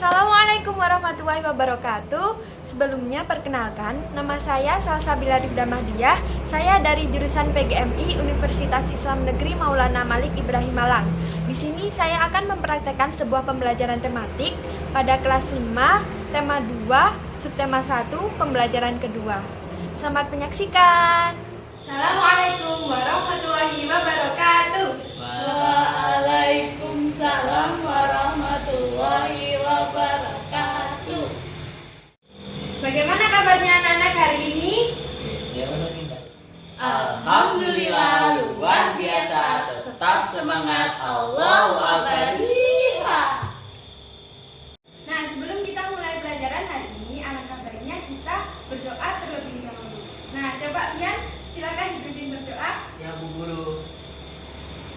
Assalamualaikum warahmatullahi wabarakatuh. Sebelumnya perkenalkan, nama saya Salsabila Ribda Mahdiah. Saya dari jurusan PGMI Universitas Islam Negeri Maulana Malik Ibrahim Malang. Di sini saya akan mempraktekkan sebuah pembelajaran tematik pada kelas 5, tema 2, subtema 1, pembelajaran kedua. Selamat menyaksikan. Assalamualaikum warahmatullahi wabarakatuh. Waalaikumsalam warahmatullahi wabarakatuh. Bagaimana kabarnya anak-anak hari ini? Alhamdulillah luar biasa, tetap semangat. Allahu Akbar. Nah, sebelum kita mulai pelajaran hari ini, alangkah baiknya kita berdoa terlebih dahulu. Nah, coba Pian, silakan dipimpin berdoa. Ya Bu Guru.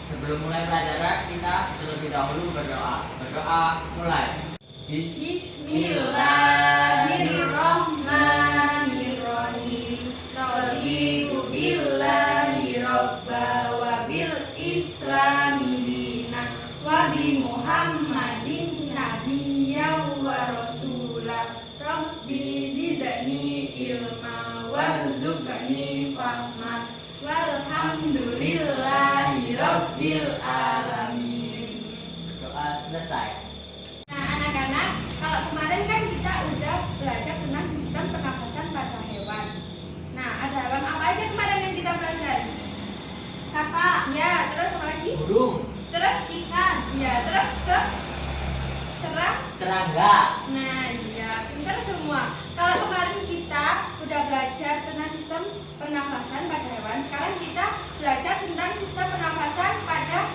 Sebelum mulai pelajaran kita terlebih dahulu berdoa. Berdoa mulai. Bismillahirrahmanirrahim. Raditu billahi robba wa bil islami dina wa bi Muhammadin nabiyyan wa rasulah. Rabbi zidni ilma warzuqni fahma. Walhamdulillahi rabbil alamin. Doa selesai. Nah, anak-anak, kalau kemarin kan kita udah belajar tentang sistem pernafasan pada hewan. Nah, ada hewan apa aja kemarin yang kita pelajari? Kakak. Ya, terus apa lagi? Burung. Terus ikan. Ya, terus Serangga. Nah, iya, pintar semua. Kalau kemarin kita udah belajar tentang sistem pernafasan pada hewan, sekarang kita belajar tentang sistem pernafasan pada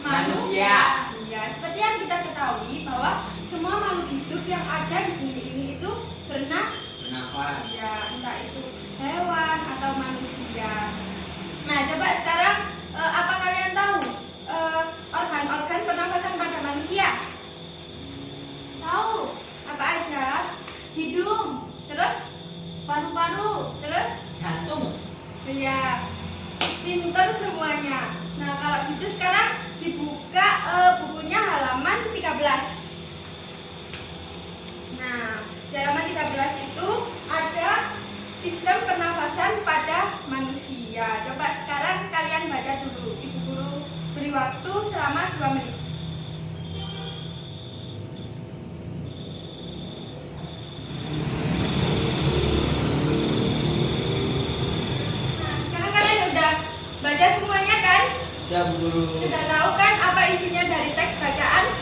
manusia. Ya, seperti yang kita ketahui bahwa semua makhluk hidup yang ada di bumi ini itu Bernafas. ya, entah itu hewan atau manusia. Nah, coba sekarang apa kalian tahu organ-organ pernafasan pada manusia? Tahu. Apa aja? Hidung, terus paru-paru, terus Jantung. iya, pinter semuanya. Nah, kalau gitu sekarang dibuka bukunya halaman 13. Nah, di halaman 13 itu ada sistem pernafasan pada manusia. Coba sekarang kalian baca dulu. Ibu guru beri waktu selama 2 menit. Nah, sekarang kalian udah baca semuanya kan? Ya Bu Guru. Sudah tahu kan apa isinya dari teks bacaan?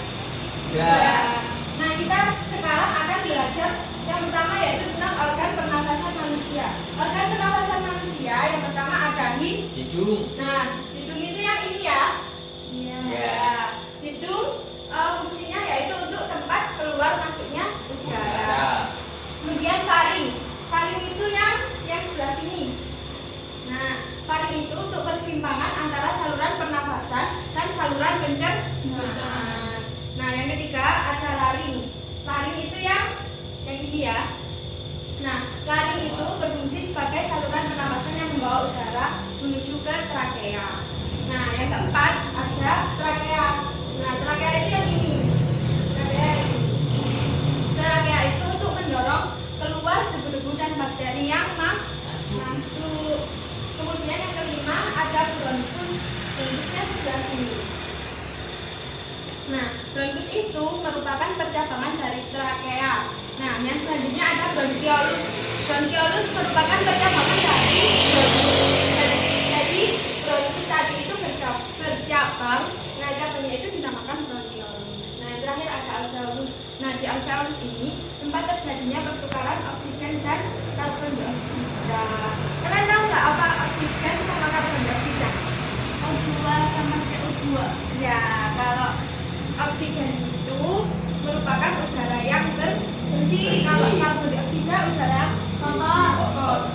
Ya. Nah, kita sekarang akan belajar yang pertama yaitu tentang organ pernafasan manusia. Organ pernafasan manusia yang pertama ada Hidung. Nah, hidung itu yang ini ya. Iya. Ya. Hidung fungsinya yaitu untuk tempat keluar masuknya udara. Kemudian faring. Faring itu yang sebelah sini. Nah, faring itu untuk persimpangan antara saluran pernafasan dan saluran pencernaan. Nah, yang ketiga ada laring. Laring itu yang ini ya. Nah, laring itu berfungsi sebagai saluran pernafasan yang membawa udara menuju ke trakea. Nah, yang keempat ada trakea. Nah, trakea itu yang ini. Trakea itu untuk mendorong keluar debu-debu dan bakteri yang masuk. Kemudian yang kelima ada bronkus. Bronkusnya sebelah sini. Nah, bronkus itu merupakan percabangan dari trakea. Nah, yang selanjutnya ada bronkiolus. Bronkiolus merupakan percabangan dari bronkus. Jadi bronkus tadi itu bercabang. Nah, cabangnya itu dinamakan bronkiolus. Nah, yang terakhir ada alveolus. Nah, di alveolus ini tempat terjadinya pertukaran oksigen dan karbon dioksida. Kalian tahu nggak apa oksigen sama karbon dioksida? O2 sama CO2. Ya, kalau oksigen itu merupakan udara yang bersih. Kalau karbon dioksida udara yang kotor.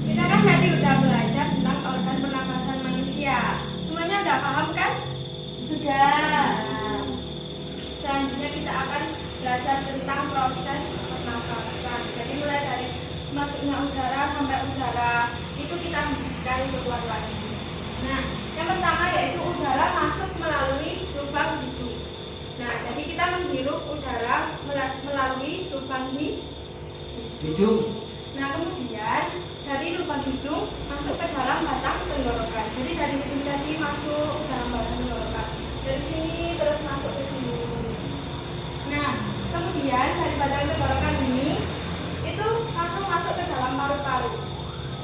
Kita kan tadi udah belajar tentang organ pernafasan manusia. Semuanya udah paham kan? Sudah. Selanjutnya kita akan belajar tentang proses pernafasan. Jadi mulai dari masuknya udara sampai udara itu kita hembuskan keluar lagi. Nah, yang pertama yaitu udara masuk melalui lubang hidung. Nah, jadi kita menghirup udara melalui lubang hidung. Nah, kemudian dari lubang hidung masuk ke dalam batang tenggorokan. Jadi dari hidung tadi masuk ke dalam batang tenggorokan. Dari sini terus masuk ke sini. Nah, kemudian dari batang tenggorokan ini itu langsung masuk ke dalam paru-paru.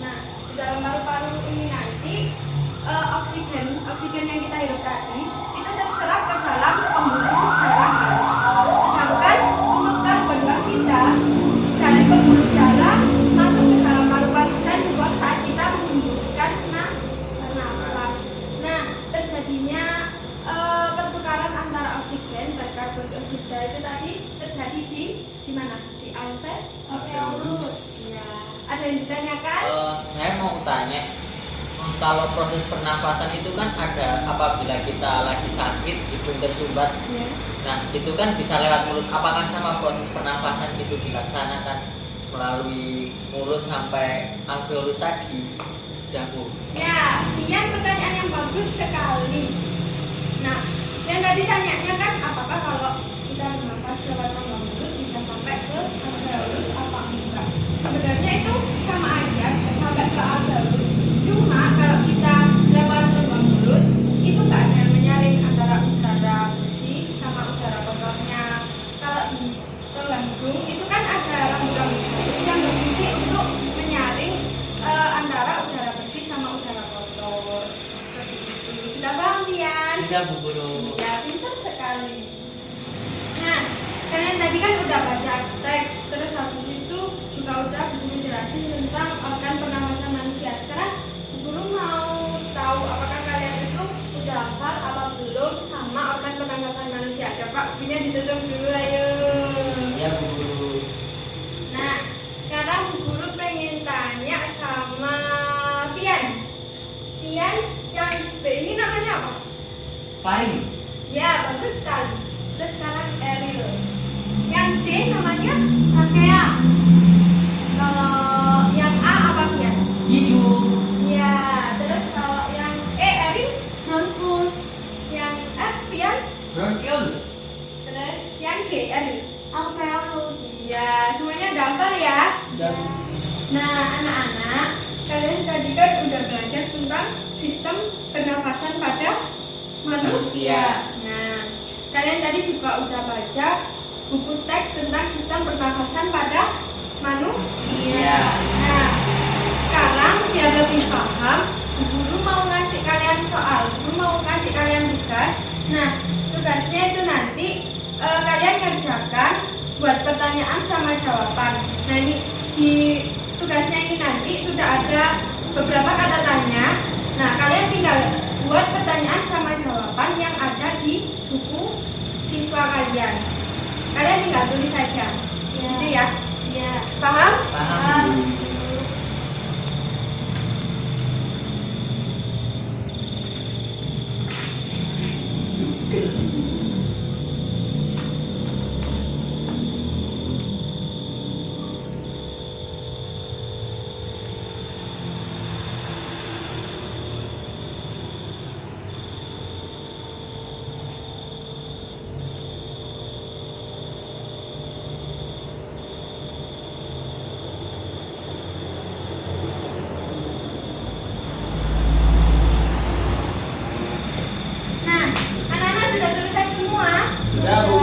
Nah, di dalam paru-paru ini nanti oksigen yang kita hirup tadi itu terserap ke dalam pembuluh darah halus. Sedangkan untuk karbon dioksida dari pembuluh darah masuk ke dalam paru-paru dan dibuang saat kita menghembuskan napas. Nah, terjadinya pertukaran antara oksigen dan karbon dioksida itu tadi terjadi di mana? Di alveolus. Ya. Ada yang ditanyakan? Saya mau tanya, kalau proses pernafasan itu kan ada apabila kita lagi sakit, hidung tersumbat. Ya. Nah, itu kan bisa lewat mulut. Apakah sama proses pernafasan itu dilaksanakan melalui mulut sampai alveolus tadi? Dahu. Ya, Fian pertanyaan yang bagus sekali. Nah, yang tadi tanyanya kan apakah kalau kita bernafas lewat lubang mulut bisa sampai ke alveolus apa enggak? Sebenarnya itu sama aja sampai ke alveolus. Cuma kalau kita lewat lubang mulut itu nggak ada yang menyaring antara udara bersih sama udara kotornya. Kalau di rongga hidung itu kan ada rambut-rambut halus yang berfungsi untuk menyaring antara udara bersih sama udara kotor. Seperti itu. Sudah paham, Tian? Sudah, Bu Guru. Ya, pintar sekali. Nah, kalian tadi kan udah baca teks, terus habis itu juga udah menjelasin tentang organ pernafasan manusia. Sekarang Bu Guru mau tahu apakah kalian itu udah hafal apa belum sama organ pernafasan manusia. Coba bukunya ditutup dulu, ayo. Ya, Bu Guru. Nah, sekarang Bu Guru pengen tanya sama Fian. Fian, yang B ini namanya apa? Faring. Ya, bagus sekali. Terus sekarang Eril. Yang D namanya Rakea. Kalau yang A apa Fian? Hidung. Ya, terus kalau yang E Eril? Bronkus. Yang F Fian? Bronchiolus. Terus yang G Eril? Alveolus. Iya, semuanya udah hafal ya? Sudah. Nah, anak-anak, kalian tadi kan udah belajar tentang sistem pernafasan pada manusia. Nah, kalian tadi juga udah baca buku teks tentang sistem pernafasan pada manusia. Nah, sekarang biar lebih paham, Bu Guru mau ngasih kalian soal, Bu Guru mau ngasih kalian tugas. Nah, tugasnya itu nanti kalian kerjakan buat pertanyaan sama jawaban. Nah, ini di tugasnya ini nanti sudah ada beberapa kata tanya. Nah, kalian tinggal buat pertanyaan sama jawaban yang ada di buku siswa kalian. Kalian tinggal tulis saja. Ya. Gitu ya. Iya. Paham? Paham, Bu. Nah, anak-anak sudah selesai semua? Sudah, Bu.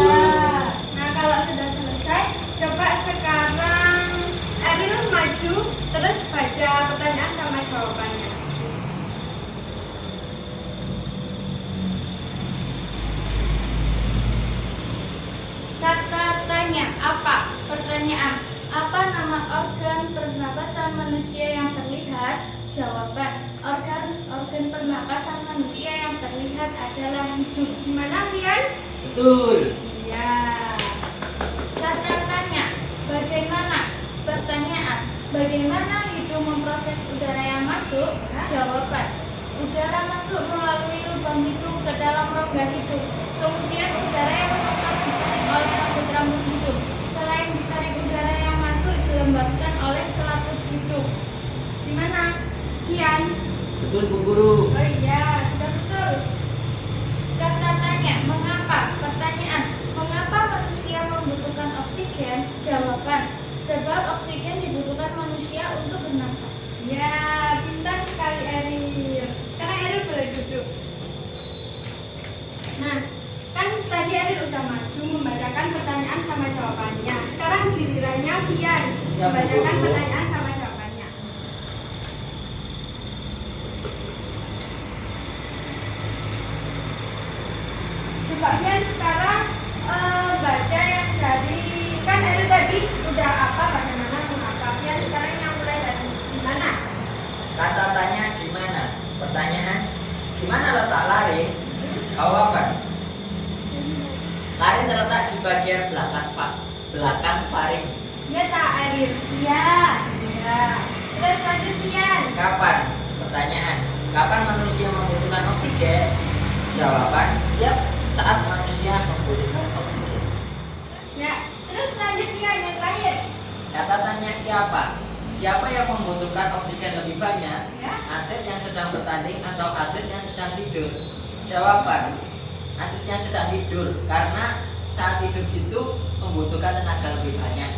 Nah, kalau sudah selesai, coba sekarang Eril maju terus baca pertanyaan sama jawabannya. Kata tanya apa? Pertanyaan. Apa nama organ pernapasan manusia yang terlihat? Jawaban. Organ pernapasan manusia yang terlihat adalah hidung. Gimana, Fian? Betul. Iya. Kata tanya. Bagaimana? Pertanyaan. Bagaimana hidung memproses udara yang masuk? Jawaban. Udara masuk melalui lubang hidung ke dalam rongga hidung. Kemudian udara yang kotor disaring oleh rambut-rambut hidung. Selain disaring udara yang masuk dilembabkan oleh selaput hidung. Gimana, Fian? Betul, Bu Guru. Oh iya, sudah betul. Kata tanya. Mengapa? Pertanyaan. Mengapa tadi Ariel udah maju membacakan pertanyaan sama jawabannya. Sekarang gilirannya Fian membacakan pertanyaan sama jawabannya. Coba Fian sekarang baca yang dari, kan Ariel tadi udah apa, bagaimana, mengapa. Fian sekarang yang mulai dari di mana? Kata tanya di mana? Pertanyaan, di mana letak larin? Jawaban, larin terletak di bagian belakang faring. Ya tak Ariel? Ya. Ya. Terus lanjut Fian. Kapan? Pertanyaan, kapan manusia membutuhkan oksigen? Jawaban, setiap saat manusia membutuhkan oksigen. Ya. Terus lanjut Fian yang terakhir. Kata tanya siapa? Siapa yang membutuhkan oksigen lebih banyak? Ya. Atlet yang sedang bertanding atau atlet yang sedang tidur? Jawaban, atlet yang sedang tidur, karena saat tidur itu membutuhkan tenaga lebih banyak.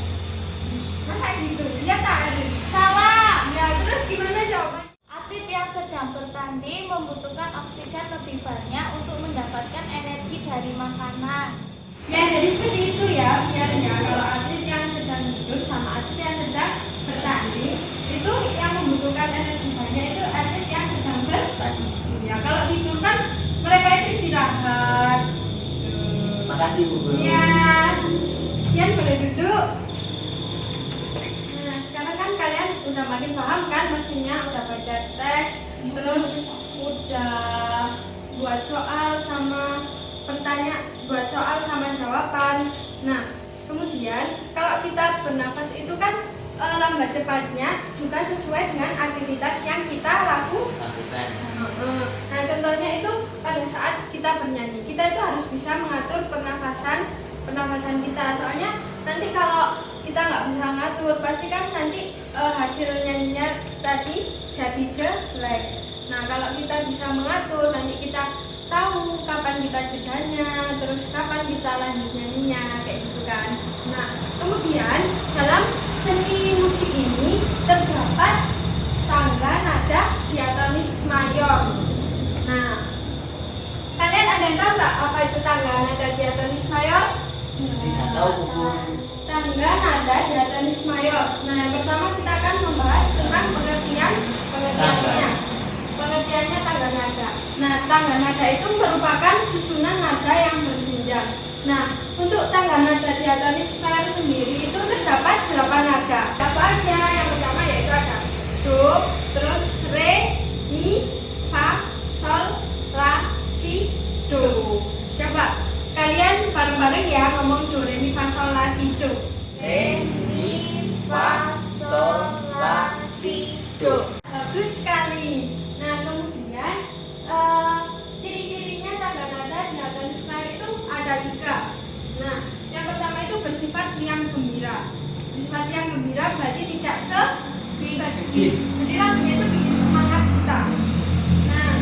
Masa gitu? Ya tak Ariel? Salah. Ya, terus gimana jawabannya? Atlet yang sedang bertanding membutuhkan oksigen lebih banyak untuk mendapatkan energi dari makanan. Ya, jadi seperti itu ya, Fian ya. Kalau atlet yang sedang tidur sama atlet yang sedang bertanding, itu yang membutuhkan energi banyak itu atlet yang sedang Tadi. ya. Kalau tidur kan mereka itu istirahat. Makasih Bu Guru. Ya, Fian boleh duduk. Nah, sekarang kan kalian udah makin paham kan, mestinya udah baca teks, terus udah buat soal sama buat soal sama jawaban. Nah, kemudian kalau kita bernafas itu kan lambat cepatnya juga sesuai dengan aktivitas yang kita lakukan. Nah, contohnya itu pada saat kita bernyanyi, kita itu harus bisa mengatur pernafasan kita. Soalnya nanti kalau kita nggak bisa ngatur, pasti kan nanti hasil nyanyinya tadi jadi jelek. Nah, kalau kita bisa mengatur, nanti kita tahu kapan kita jedanya, terus kapan kita lanjut nyanyinya, kayak gitu kan. Nah, kemudian dalam seni musik ini terdapat tangga nada diatonis mayor. Nah, kalian ada yang tahu nggak apa itu tangga nada diatonis mayor? Tidak tahu Bu Guru. Tangga nada diatonis mayor. Nah, yang pertama kita akan membahas tentang pengertiannya tangga nada. Nah, tangga nada itu merupakan susunan nada yang berjenjang. Nah, untuk tangga nada diatonis mayor sendiri itu terdapat 8 nada. Apa aja? Yang pertama yaitu ada do, terus re, mi, fa, sol, la, si, do. Coba kalian bareng-bareng ya ngomong do, re, mi, fa, sol, la, si, do. Re, mi, fa, sol, la, si, do. Bagus sekali. Nah, kemudian ciri-cirinya tangga nada diatonis mayor itu ada 3. Nah, yang pertama itu bersifat riang gembira. Bersifat riang gembira berarti tidak sedih. Jadi lagunya itu bikin semangat kita. Nah,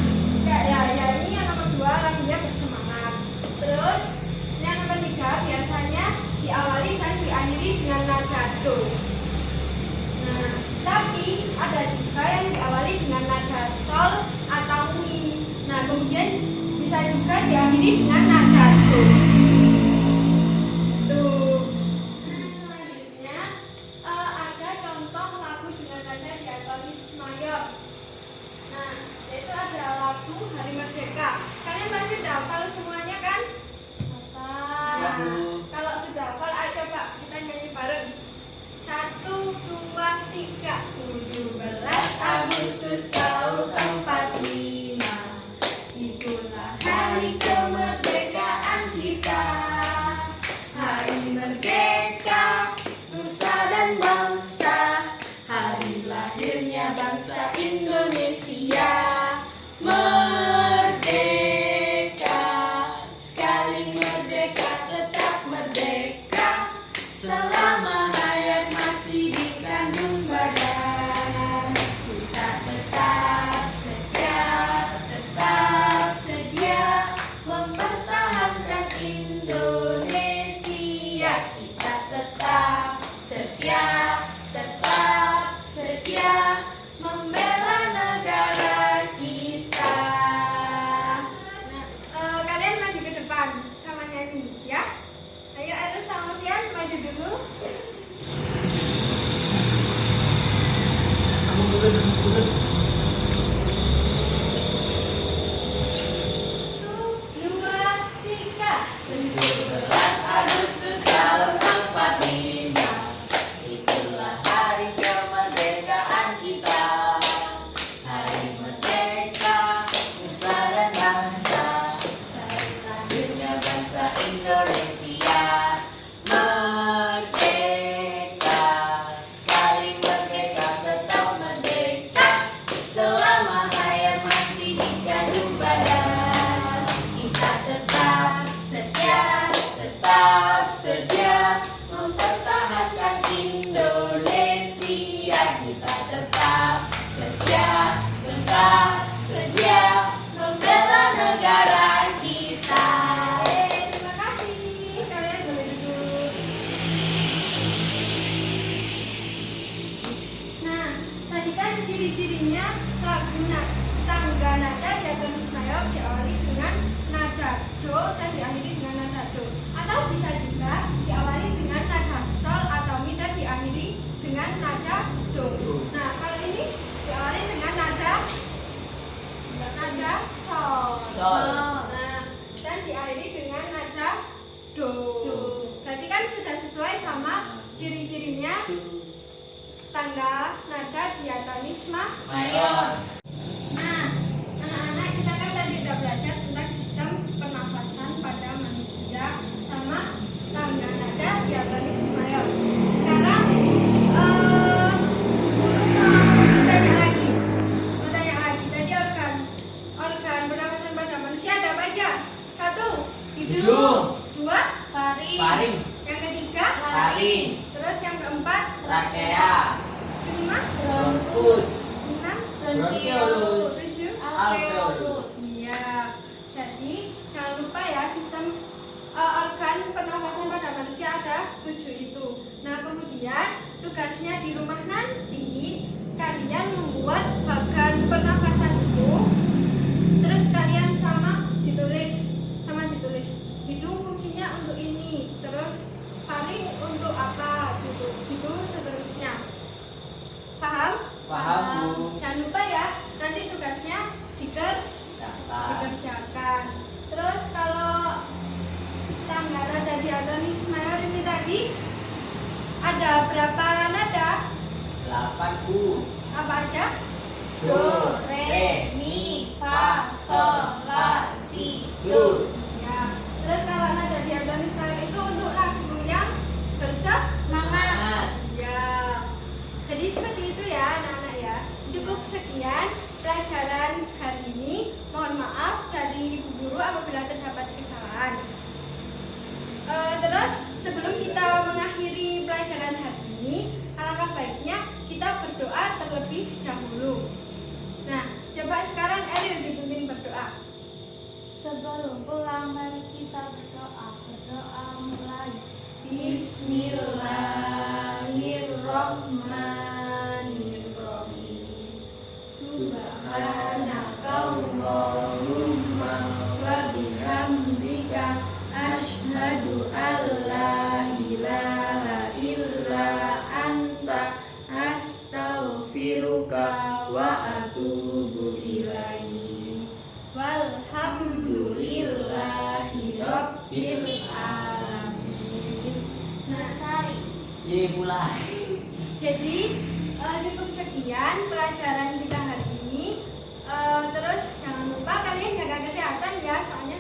ya ini yang nomor 2, lagunya bersemangat. Terus yang nomor 3 biasanya diawali dan diakhiri dengan nada do. Nah, tapi ada juga yang diawali dengan nada sol atau mi. Nah, kemudian bisa juga diakhiri dengan nada do. Tuh. Nah, selanjutnya ada contoh lagu dengan nada diatonis mayor. Nah, yaitu ada lagu Hari Merdeka. Kalian pasti udah hafal semuanya kan? Ya, Bu. Kalau sudah hafal, ayo coba kita nyanyi bareng. 1, 2, 3. 17 Agustus tahun 45. Itulah hari kemerdekaan kita. Hari merdeka, nusa dan bangsa. Hari lahirnya bangsa Indonesia. Merdeka, sekali merdeka tetap merdeka. Selama hayat masih di kandung badan, kita tetap setia mempertahankan Indonesia. Kita tetap setia membela negara kita. Nah, kalian maju ke depan sama nyanyi. dua, tiga. 17 Agustus tahun 45, itulah hari kemerdekaan kita. Hari merdeka, nusa dan bangsa, hari lahirnya bangsa Indonesia. Merdeka, sekali merdeka tetap merdeka, selama hayat masih dikandung badan. Kita tetap setia mempertahankan Indonesia. Kita tetap setia membela negara kita. Terima kasih. Kalian boleh duduk. Nah, tadi kan ciri-cirinya tangga nada diatonis mayor diawali dengan nada do dan diakhiri dengan nada do, atau bisa juga diawali dengan nada sol atau mi dan diakhiri dengan nada do. Nah, kalau ini diawali dengan nada sol. Sol. Nah, dan diakhiri dengan nada do. Berarti kan sudah sesuai sama ciri-cirinya tangga nada diatonis Mayor. Nah, anak-anak, kita kan tadi udah belajar tentang sistem pernafasan pada manusia sama tangga nada diatonis mayor. Sekarang guru mau tanya lagi. Tadi organ pernafasan pada manusia ada apa aja? 1, Hidung. 2, Faring. yang ketiga, Taring. terus yang keempat, Trakea. 5, Bronkus. 6, Bronkiolus. 7, Alveolus. Iya. Jadi jangan lupa ya, sistem organ pernafasan pada manusia ada 7 itu. Nah, kemudian tugasnya di rumah nanti kalian membuat organ pernafasan itu, terus kalian sama ditulis. Hidung fungsinya untuk ini, terus faring untuk apa gitu seterusnya. Paham? Paham, Bu. Jangan lupa ya, nanti tugasnya dikerjakan. Terus kalau tangga nada diatonis mayor ini tadi ada berapa nada? 8, Bu. Apa aja? Do, re, mi, fa, sol, la, si, do. Ya. Terus kalau nada diatonis mayor itu untuk lagu yang Semangat. ya. Jadi seperti itu ya anak-anak ya. Cukup sekian pelajaran hari ini. Mohon maaf dari Ibu Guru apabila terdapat kesalahan. Terus sebelum kita mengakhiri pelajaran hari ini, alangkah baiknya kita berdoa terlebih dahulu. Nah, coba sekarang Eril dipimpin berdoa. Sebelum pulang mari kita berdoa mulai. Bismillahirrahmanirrahim. Subhanakallahumma wa bihamdika asyhadu alla ilaha illa anta astaghfiruka wa atubu ilaik. Walhamdulillahi rabbil alamin. Nah, Ye mulai. jadi cukup sekian pelajaran kita hari ini. Terus jangan lupa kalian jaga kesehatan ya, soalnya